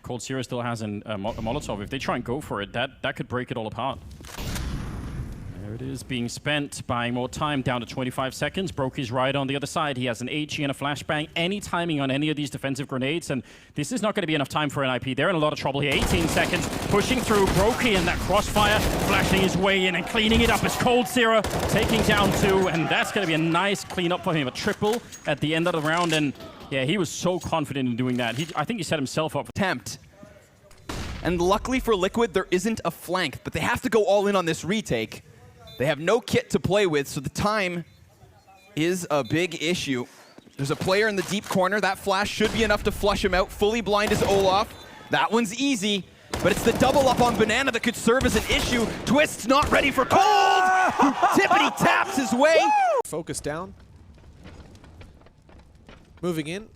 Coldzera still has a Molotov. If they try and go for it, that could break it all apart. There it is, being spent, buying more time, down to 25 seconds. Broke his ride on the other side. He has an HE and a flashbang. Any timing on any of these defensive grenades, and this is not going to be enough time for an IP. They're in a lot of trouble here. 18 seconds, pushing through. Brokey and that crossfire, flashing his way in and cleaning it up as Coldzera taking down 2, and that's going to be a nice cleanup for him. A triple at the end of the round, and yeah, he was so confident in doing that. I think he set himself up. Attempt. And luckily for Liquid, there isn't a flank, but they have to go all in on this retake. They have no kit to play with, so the time is a big issue. There's a player in the deep corner. That flash should be enough to flush him out. Fully blind is Olaf. That one's easy, but it's the double up on Banana that could serve as an issue. Twist's not ready for Cold, who tippity taps his way. Focus down. Moving in.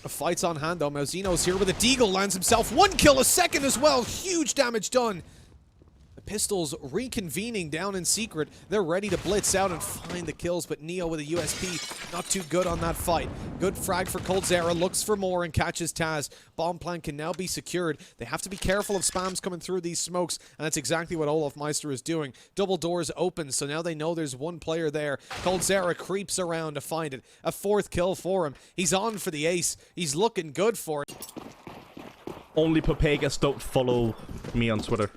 A fight's on hand though. Mauzino's here with a deagle, lands himself 1 kill a second as well. Huge damage done. Pistols reconvening down in secret. They're ready to blitz out and find the kills, but Neo with a USP, not too good on that fight. Good frag for Coldzera, looks for more and catches Taz. Bomb plant can now be secured. They have to be careful of spams coming through these smokes, and that's exactly what Olaf Meister is doing. Double doors open, so now they know there's one player there. Coldzera creeps around to find it. A 4th kill for him. He's on for the ace. He's looking good for it. Only Papegas don't follow me on Twitter.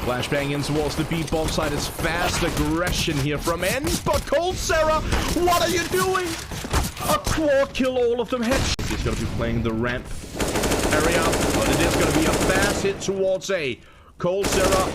Flashbang in towards the B bomb side is fast aggression here from Ends, but Coldzera, what are you doing? A quad kill, all of them headshots. He's going to be playing the ramp area, but it is going to be a fast hit towards A. Coldzera,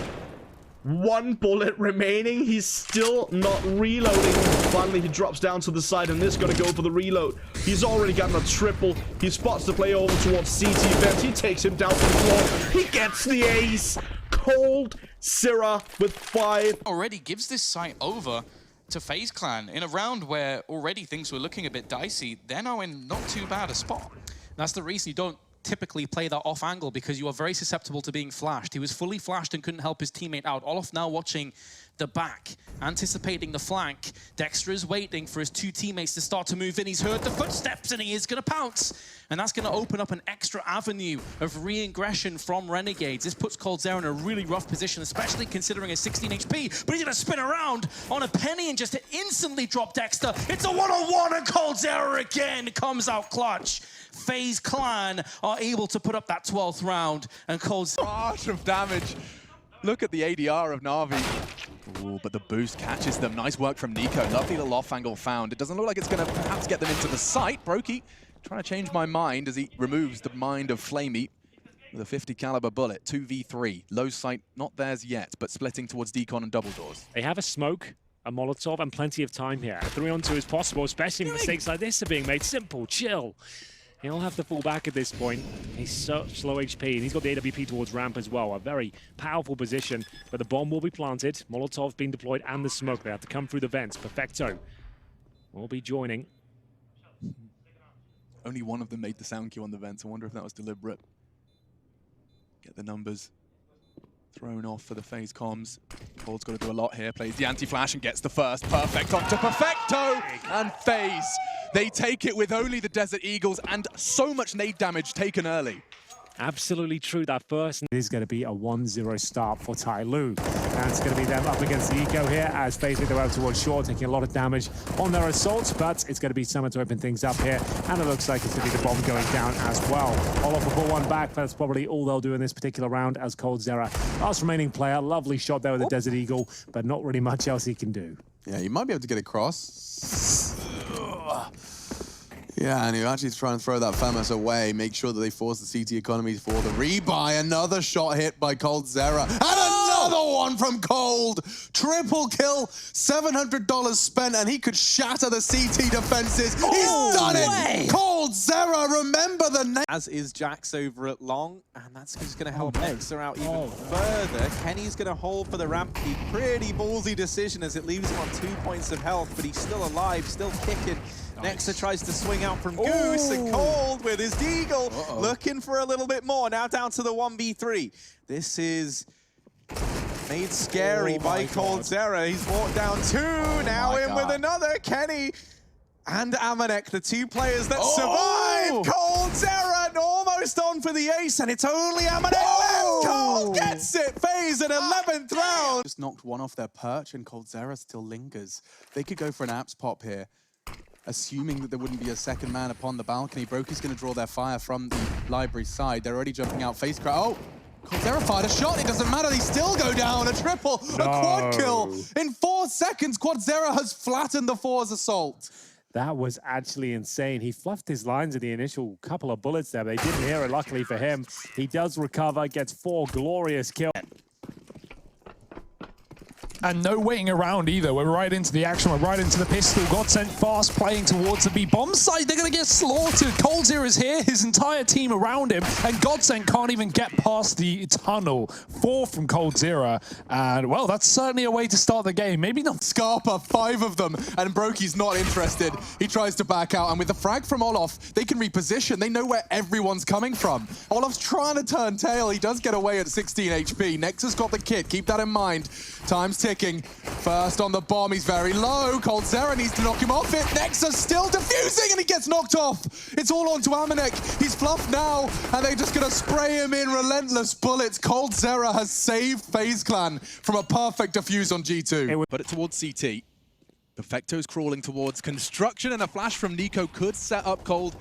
1 bullet remaining. He's still not reloading. Finally, he drops down to the side, and this is going to go for the reload. He's already gotten a triple. He spots the play over towards CT vent. He takes him down to the floor. He gets the ace. Coldzera with 5. Already gives this site over to Faze Clan in a round where already things were looking a bit dicey. They're now in not too bad a spot. That's the reason you don't typically play that off angle, because you are very susceptible to being flashed. He was fully flashed and couldn't help his teammate out. Olaf now watching the back, anticipating the flank. Dexter is waiting for his 2 teammates to start to move in. He's heard the footsteps and he is going to pounce. And that's going to open up an extra avenue of re-ingression from Renegades. This puts Coldzera in a really rough position, especially considering a 16 HP. But he's going to spin around on a penny and just instantly drop Dexter. It's a 1-on-1 and Coldzera again comes out clutch. Faze Clan are able to put up that 12th round, and Coldzera... Barrage of damage. Look at the ADR of Na'Vi. Ooh, but the boost catches them. Nice work from Nico. Lovely little off angle found. It doesn't look like it's going to perhaps get them into the site. Brokey trying to change my mind as he removes the mind of Flamey with a 50 caliber bullet. 2v3. Low sight, not theirs yet, but splitting towards Decon and double doors. They have a smoke, a Molotov, and plenty of time here. 3-on-2 is possible, especially when mistakes like this are being made. Simple, chill. He'll have to fall back at this point. He's such low HP, and he's got the AWP towards ramp as well. A very powerful position, but the bomb will be planted. Molotov being deployed and the smoke. They have to come through the vents. Perfecto will be joining. Only one of them made the sound cue on the vents. I wonder if that was deliberate. Get the numbers thrown off for the Faze comms. Cold's got to do a lot here. Plays the anti-flash and gets the first. Perfect onto Perfecto! And Faze. They take it with only the Desert Eagles and so much nade damage taken early. Absolutely true. That first is going to be a 1-0 start for Tai Lu. And it's going to be them up against the Eco here as Faze make their way out towards shore, taking a lot of damage on their assaults, but it's going to be Summer to open things up here, and it looks like it's going to be the bomb going down as well. Olaf will put one back. That's probably all they'll do in this particular round as Coldzera, last remaining player. Lovely shot there with the Desert Eagle, but not really much else he can do. Yeah, you might be able to get across. Yeah, and you actually try and throw that FAMAS away, make sure that they force the CT economy for the rebuy. Another shot hit by Coldzera. And another one from Cold. Triple kill, $700 spent, and he could shatter the CT defenses. He's done it! Coldzera, remember the name. As is Jax over at long, and that's just going to help Exer out even further. Kenny's going to hold for the ramp. Pretty ballsy decision as it leaves him on 2 points of health, but he's still alive, still kicking. Nexer tries to swing out from Goose, and Cold with his deagle, looking for a little bit more. Now down to the 1v3. This is made scary by Coldzera. He's walked down 2, now in with another. Kenny and Amanek, the two players that survive. Coldzera almost on for the ace, and it's only Amanek left. Cold gets it. Faze at 11th round. Just knocked one off their perch, and Coldzera still lingers. They could go for an apps pop here, assuming that there wouldn't be a second man upon the balcony. Brokey's going to draw their fire from the library side. They're already jumping out. Face crack. Oh! Coldzera fired a shot, it doesn't matter, they still go down. A triple, a quad kill. In 4 seconds, Coldzera has flattened the Fours assault. That was actually insane. He fluffed his lines in the initial couple of bullets there, but they didn't hear it, luckily for him. He does recover, gets 4 glorious kills. And no waiting around either. We're right into the action. We're right into the pistol. God sent fast playing towards the B bomb site. They're going to get slaughtered. Coldzera is here. His entire team around him. And Godsend can't even get past the tunnel. 4 from Coldzera. And, well, that's certainly a way to start the game. Maybe not. Scarpa, 5 of them. And Brokey's not interested. He tries to back out. And with the frag from Olof, they can reposition. They know where everyone's coming from. Olof's trying to turn tail. He does get away at 16 HP. Nexus got the kit. Keep that in mind. Time's ticking. First on the bomb, he's very low. Coldzera needs to knock him off it. Nexus still defusing, and he gets knocked off. It's all onto Amanek. He's fluffed now, and they're just going to spray him in relentless bullets. Coldzera has saved FaZe Clan from a perfect defuse on G2. Put it towards CT. Perfecto's crawling towards construction, and a flash from Nico could set up Cold.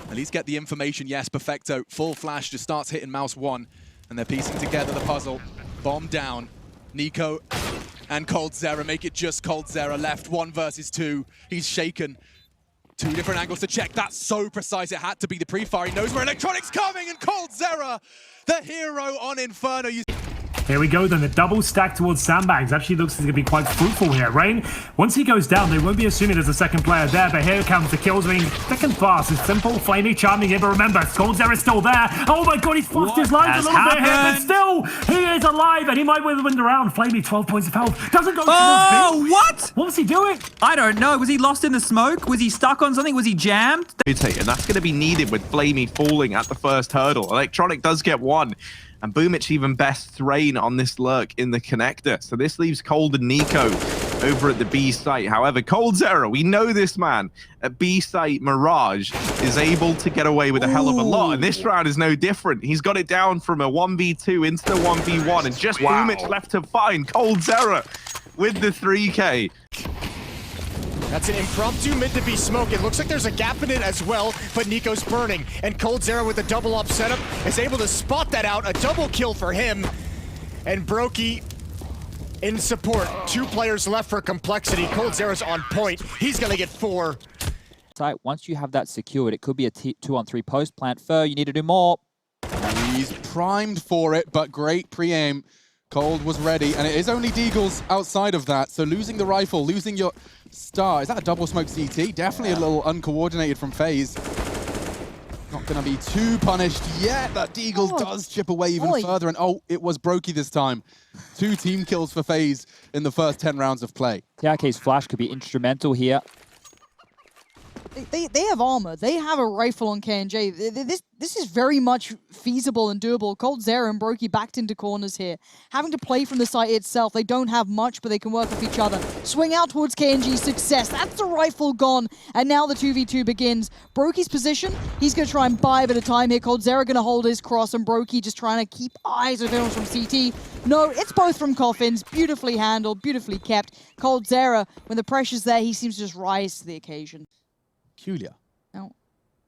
At least get the information. Yes, Perfecto, full flash, just starts hitting mouse 1, and they're piecing together the puzzle. Bomb down. Nico and Coldzera make it just Coldzera left. 1 versus 2. He's shaken. 2 different angles to check. That's so precise. It had to be the pre-fire. He knows where Electronic's coming, and Coldzera, the hero on Inferno. Here we go then, the double stack towards Sandbags actually looks like it's going to be quite fruitful here. Rain, once he goes down, they won't be assuming there's a second player there, but here comes the kills. I mean, thick and fast, it's simple, flaming, charming here, but remember, Coldzera's still there. Oh my god, he's fluffed his lines a little bit here, but still, he is alive, and he might win the round. Flamey, 12 points of health, doesn't go Oh, what? What was he doing? I don't know. Was he lost in the smoke? Was he stuck on something? Was he jammed? And that's going to be needed with Flamey falling at the first hurdle. Electronic does get 1. And Boomich even bests Rain on this lurk in the connector. So this leaves Cold and Nico over at the B site. However, Coldzera, we know this man at B site Mirage is able to get away with a hell of a lot. And this round is no different. He's got it down from a 1v2 into the 1v1. And just Boomich left to find Coldzera with the 3K. That's an impromptu mid to B smoke. It looks like there's a gap in it as well, but Nico's burning. And Coldzera with the double up setup is able to spot that out. A double kill for him. And Brokey in support. 2 players left for complexity. Coldzera's on point. He's gonna get 4. Once you have that secured, it could be a 2-on-3 post plant. Fur, you need to do more. He's primed for it, but great pre-aim. Cold was ready, and it is only Deagles outside of that, so losing the rifle, losing your star. Is that a double smoke CT? Definitely a little uncoordinated from FaZe. Not going to be too punished yet. That Deagles does chip away even further, and oh, it was Brokey this time. 2 team kills for FaZe in the first 10 rounds of play. TRK's flash could be instrumental here. They have armor. They have a rifle on K&J. This is very much feasible and doable. Coldzera and Brokey backed into corners here. Having to play from the site itself. They don't have much, but they can work with each other. Swing out towards K&G's success. That's the rifle gone. And now the 2v2 begins. Brokey's position, he's going to try and buy a bit of time here. Coldzera going to hold his cross, and Brokey just trying to keep eyes of everyone from CT. No, it's both from coffins. Beautifully handled, beautifully kept. Coldzera, when the pressure's there, he seems to just rise to the occasion. Peculiar. Now,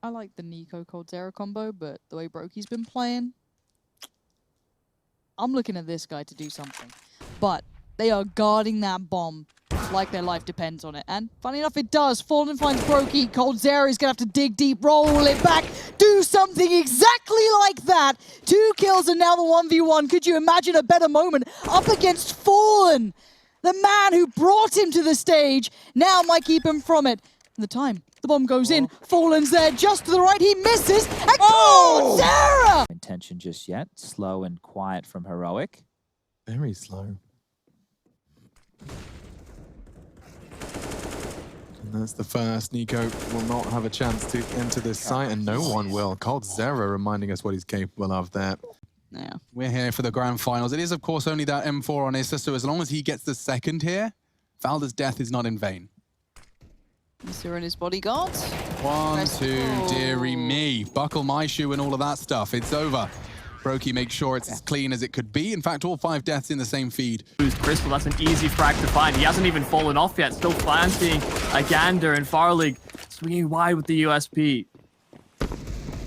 I like the Nico Coldzera combo, but the way Brokey's been playing, I'm looking at this guy to do something. But they are guarding that bomb like their life depends on it. And funny enough, it does. Fallen finds Brokey. Coldzera is going to have to dig deep, roll it back, do something exactly like that. 2 kills and now the 1v1. Could you imagine a better moment up against Fallen? The man who brought him to the stage now might keep him from it. And the time. The bomb goes in. Fallen's there just to the right. He misses. And Coldzera! Intention just yet. Slow and quiet from Heroic. Very slow. And that's the first. Nico will not have a chance to enter this site, and no one will. Coldzera reminding us what he's capable of there. Yeah. We're here for the grand finals. It is, of course, only that M4 on Issa, so as long as he gets the second here, Valda's death is not in vain. Mr. and his bodyguard. 1, 2, dearie me. Buckle my shoe and all of that stuff. It's over. Brokey makes sure it's as clean as it could be. In fact, all 5 deaths in the same feed. Crystal, that's an easy frag to find. He hasn't even fallen off yet. Still planting a Gander, and Farlig swinging wide with the USP.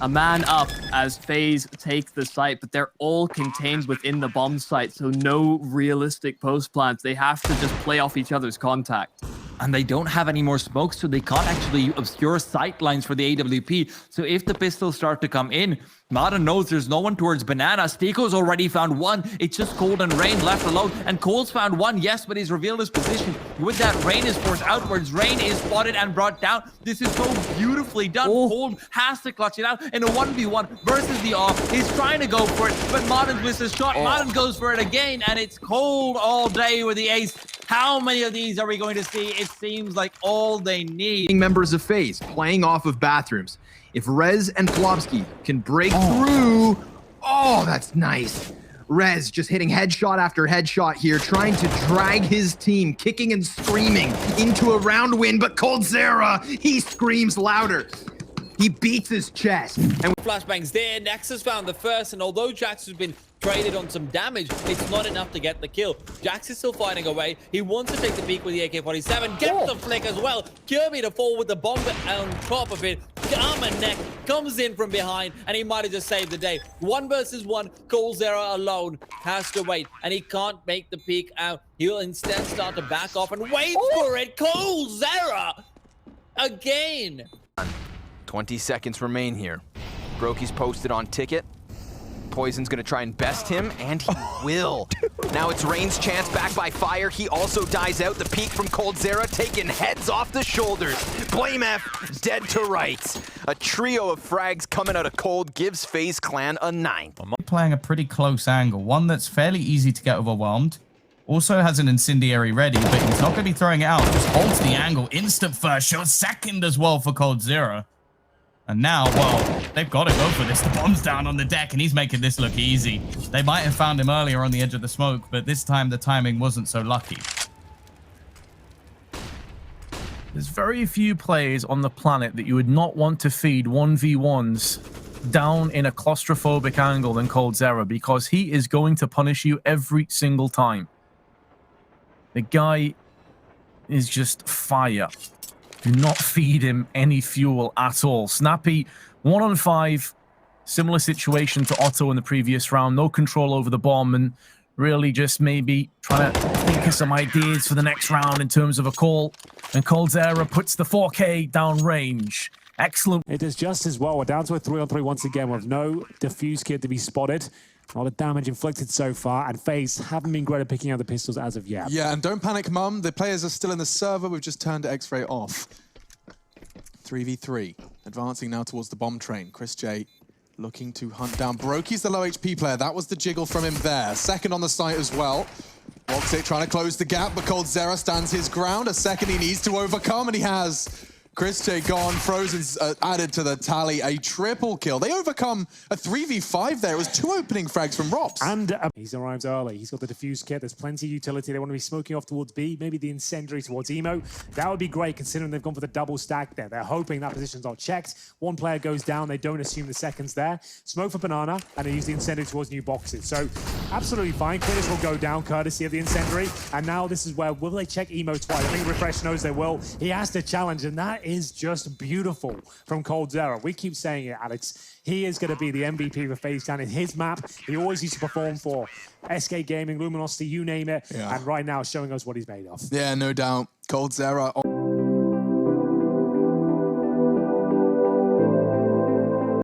A man up as FaZe take the site, but they're all contained within the bomb site, so no realistic post plants. They have to just play off each other's contact. And they don't have any more smoke, so they can't actually obscure sight lines for the AWP. So if the pistols start to come in, Martin knows there's no one towards Banana. Stiko's already found one. It's just Cold and Rain left alone. And Cole's found one, yes, but he's revealed his position. With that, Rain is forced outwards. Rain is spotted and brought down. This is so beautifully done. Cold has to clutch it out in a 1v1 versus the off. He's trying to go for it, but Martin misses his shot. Martin goes for it again, and it's Cold all day with the ace. How many of these are we going to see? It seems like all they need. Members of FaZe playing off of bathrooms. If Rez and Plobsky can break through, that's nice. Rez just hitting headshot after headshot here, trying to drag his team, kicking and screaming into a round win, but Coldzera, he screams louder. He beats his chest. And flashbangs there, Nexus found the first, and although Jax has been traded on some damage, it's not enough to get the kill. Jax is still fighting away. He wants to take the peak with the AK-47, gets the flick as well. Kirby to fall with the bomb on top of it. Arm and neck comes in from behind, and he might have just saved the day. 1 versus 1, Coldzera alone has to wait, and he can't make the peak out. He'll instead start to back off and wait for it. Coldzera again. 20 seconds remain here. Brokey's posted on ticket. Poison's gonna try and best him, and he will. Now it's Rain's chance, back by fire. He also dies out. The peek from Coldzera, taking heads off the shoulders. Blame F, dead to rights. A trio of frags coming out of Cold gives FaZe Clan a 9. Playing a pretty close angle, one that's fairly easy to get overwhelmed. Also has an incendiary ready, but he's not going to be throwing it out. Just holds the angle. Instant first shot, second as well for Coldzera. And now, well, they've got to go for this. The bomb's down on the deck, and he's making this look easy. They might have found him earlier on the edge of the smoke, but this time the timing wasn't so lucky. There's very few players on the planet that you would not want to feed 1v1s down in a claustrophobic angle than Coldzera, because he is going to punish you every single time. The guy is just fire. Do not feed him any fuel at all. Snappy, 1 on 5. Similar situation to Otto in the previous round. No control over the bomb, and really just maybe trying to think of some ideas for the next round in terms of a call. And Coldzera puts the 4K down range. Excellent. It does just as well. We're down to a 3-on-3 once again with no defuse kit to be spotted. A lot of damage inflicted so far, and FaZe haven't been great at picking out the pistols as of yet. Yeah, and don't panic, Mum. The players are still in the server. We've just turned X-Ray off. 3v3. Advancing now towards the bomb train. Chris J looking to hunt down. Brokey's the low HP player. That was the jiggle from him there. Second on the site as well. Woxic trying to close the gap, but Coldzera stands his ground. A second he needs to overcome, and he has. Chris J gone, Frozen's added to the tally, a triple kill. They overcome a 3v5 there. It was 2 opening frags from Rops. And he's arrived early. He's got the diffuse kit. There's plenty of utility. They want to be smoking off towards B, maybe the incendiary towards Emo. That would be great considering they've gone for the double stack there. They're hoping that position's not checked. One player goes down. They don't assume the second's there. Smoke for Banana, and they use the incendiary towards new boxes. So absolutely fine. Cleaners will go down courtesy of the incendiary. And now this is where, will they check Emo twice? I think Refresh knows they will. He has to challenge, and that is just beautiful from Coldzera. We keep saying it, Alex. He is going to be the MVP for FaZe Clan in his map. He always used to perform for SK Gaming, Luminosity, you name it. Yeah. And right now showing us what he's made of. Yeah, no doubt. Coldzera.